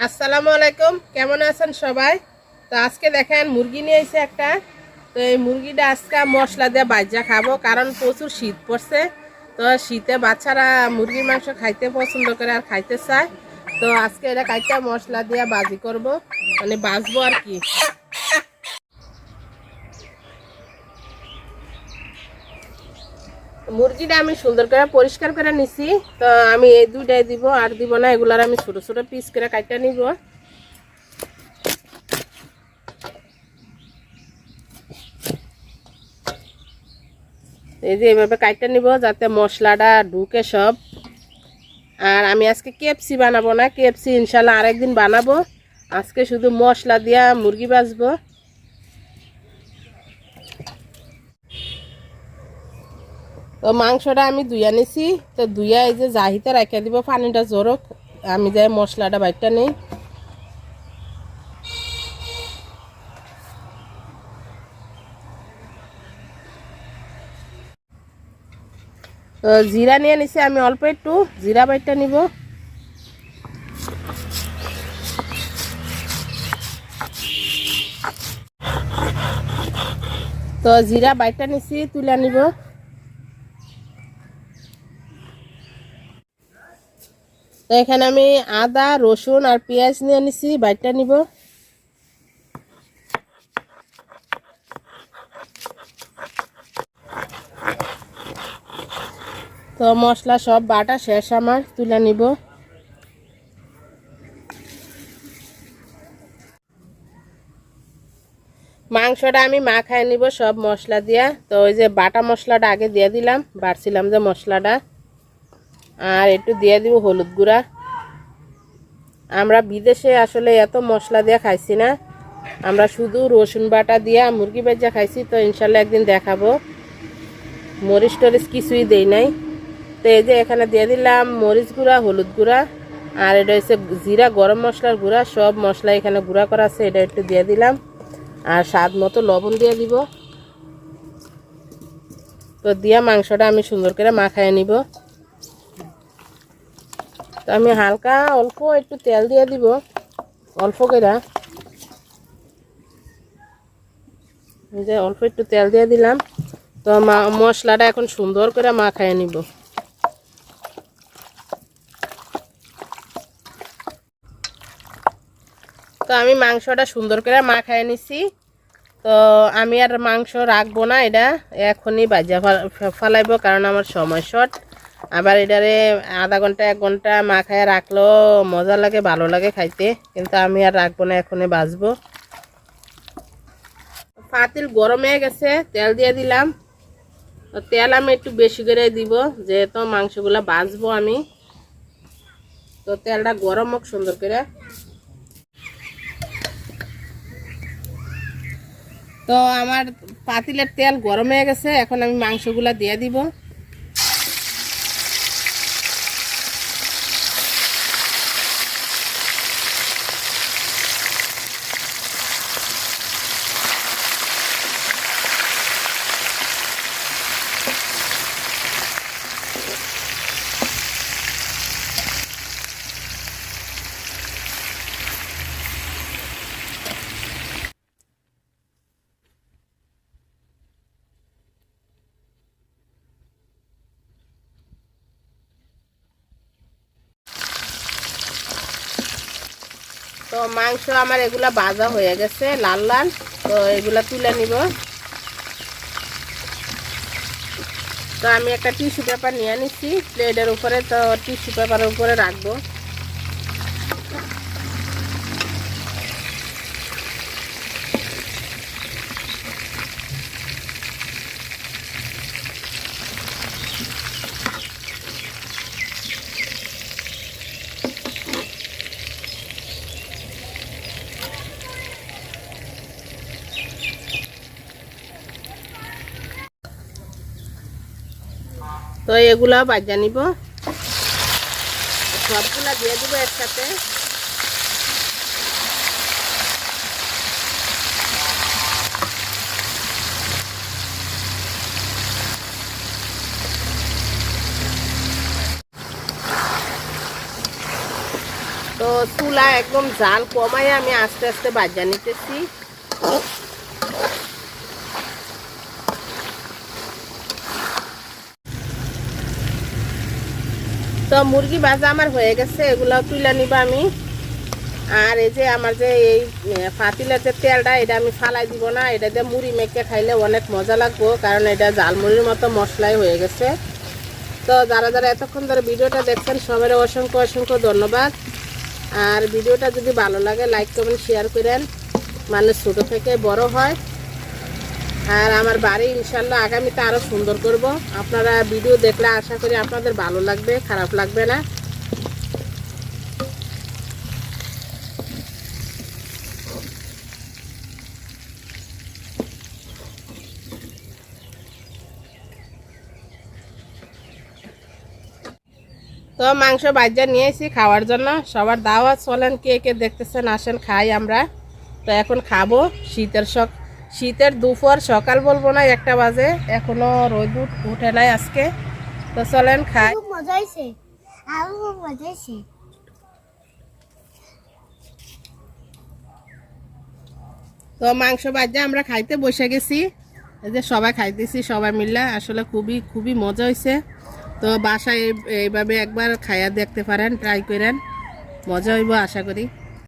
আসসালামু আলাইকুম, কেমন আছেন সবাই? তো আজকে দেখেন মুরগি নিয়ে এসে একটা। তো এই মুরগিটা আজকে মশলা দিয়ে ভাজা খাবো, কারণ প্রচুর শীত পড়ছে। তো শীতে বাচ্চারা মুরগির মাংস খাইতে পছন্দ করে আর খাইতে চায়। তো আজকে এটা কাইটা মশলা দিয়ে ভাজি করব, মানে ভাজবো আর কি। মুরগিটা আমি সুন্দর করে পরিষ্কার করে নিছি। তো আমি এই দুইটাই দিব, আর দিব না। এগুলার আমি ছোট ছোট পিস করে কাইটা নিব। এই যে এইভাবে কাটতে নিব যাতে মশলাটা ঢুকে সব। আর আমি আজকে কেএফসি বানাবো না, কেএফসি ইনশাল্লাহ আরেকদিন বানাবো। আজকে শুধু মশলা দিয়া মুরগি ভাজবো। তো মাংসটা আমি ধুইয়া নিছি। তো ধুইয়া এই যে জাহিতে রাখা দিব, পানিটা জোরক। আমি যাই মশলাটা বাইটটা নেই। তো জিরা নিয়ে নিছি আমি অল্প একটু, জিরা বাইটটা নিব। তো জিরা বাইটটা নিছি, তুলে নিব। তো এখানে আমি আদা রসুন আর পেঁয়াজ নিয়ে নিছি, বাইটটা নিব। তো মশলা সব বাটা শেষ, আমার তুলে নিব। মাংসটা আমি মাখায় নিব সব মশলা দিয়া। তো ওই যে বাটা মশলাটা আগে দিয়ে দিলাম, বাড়ছিলাম যে মশলাটা। আর একটু দিয়ে দিব হলুদ গুঁড়া। আমরা বিদেশে আসলে এত মশলা দিয়ে খাইছি না, আমরা শুধু রসুন বাটা দিয়া মুরগি ভাজা খাইছি। তো ইনশাল্লাহ একদিন দেখাবো। মরিচ টরিচ কিছুই দেই নাই। তো এই যে এখানে দিয়ে দিলাম মরিচ গুঁড়া, হলুদ গুঁড়া, আর এটা হচ্ছে জিরা গরম মশলার গুঁড়া। সব মশলা এখানে গুঁড়া করা আছে, এটা একটু দিয়ে দিলাম। আর স্বাদ মতো লবণ দিয়ে দিব। তো দিয়া মাংসটা আমি সুন্দর করে মাখায় নিব। তো আমি হালকা অল্প একটু তেল দিয়ে দিব, অল্প করে। যে অল্প একটু তেল দিয়ে দিলাম। তো মশলাটা এখন সুন্দর করে মাখায় নিব। তো আমি মাংসটা সুন্দর করে মাখায় নিছি। তো আমি আর মাংস রাখবো না, এটা এখনই ভাজা ফালাইবো, কারণ আমার সময় শর্ট। আবার এটারে আধা ঘন্টা 1 ঘন্টা মাখায় রাখলেও মজা লাগে, ভালো লাগে খাইতে। কিন্তু আমি আর রাখবো না, এখনই ভাজবো। পাতিল গরম হয়ে গেছে, তেল দিয়ে দিলাম। তো তেল আমি একটু বেশি করে দিব, যেহেতু মাংসগুলা ভাজবো আমি। তো তেলটা গরম হোক সুন্দর করে। তো আমার পাতিলের তেল গরম হয়ে গেছে, এখন আমি মাংসগুলা দিয়ে দিব। তো মাংস আমার এগুলা ভাজা হয়ে গেছে লাল লাল। তো এগুলা তুলে নিব। তো আমি একটা টিস্যু পেপার নিয়ে নিচ্ছি প্লেটের উপরে। তো টিস্যু পেপারের উপরে রাখবো। তো এগুলা ভাজা নিব, সবগুলা দিয়ে দিব একসাথে। তো চুলা এগুলা একদম জাল কমাই আমি আস্তে আস্তে ভাজা নিতেছি। তো মুরগি ভাজা আমার হয়ে গেছে, এগুলাও তুলে নিব আমি। আর এই যে আমার যে এই পাতিলের যে তেলটা, এটা আমি ফালাই দিব না, এটা দিয়ে মুড়ি মেখে খাইলে অনেক মজা লাগবো, কারণ এটা ঝালমুড়ির মতো মশলাই হয়ে গেছে। তো যারা যারা এতক্ষণ ধরে ভিডিওটা দেখছেন সবাই অসংখ্য অসংখ্য ধন্যবাদ। আর ভিডিওটা যদি ভালো লাগে লাইক কমেন্ট শেয়ার করেন, মানুষ ছোটো থেকে বড় হয়। আর আমার বাড়ি ইনশাল্লাহ আগামীতে আরও সুন্দর করব। আপনারা ভিডিও দেখলে আশা করি আপনাদের ভালো লাগবে, খারাপ লাগবে না। তো মাংস ভাজা নিয়ে এসেছি খাওয়ার জন্য, সবার দাওয়াত। চলেন কে কে দেখতেছেন আসেন খাই আমরা। তো এখন খাবো শীতের দুপুর, সকাল বলবো না, 1টা বাজে, এখনো রোদ উঠে নাই আজকে। তো চলেন খাই। মজা হয়েছে, আরো মজা হয়েছে। তো মাংস ভাজা আমরা খাইতে বসে গেছি, এই যে সবাই খাইতেছি সবাই মিলে, আসলে খুবই খুবই মজা হয়েছে। তো বাসায় এইভাবে একবার খাইয়া দেখতে পারেন, ট্রাই করেন, মজা হইব আশা করি।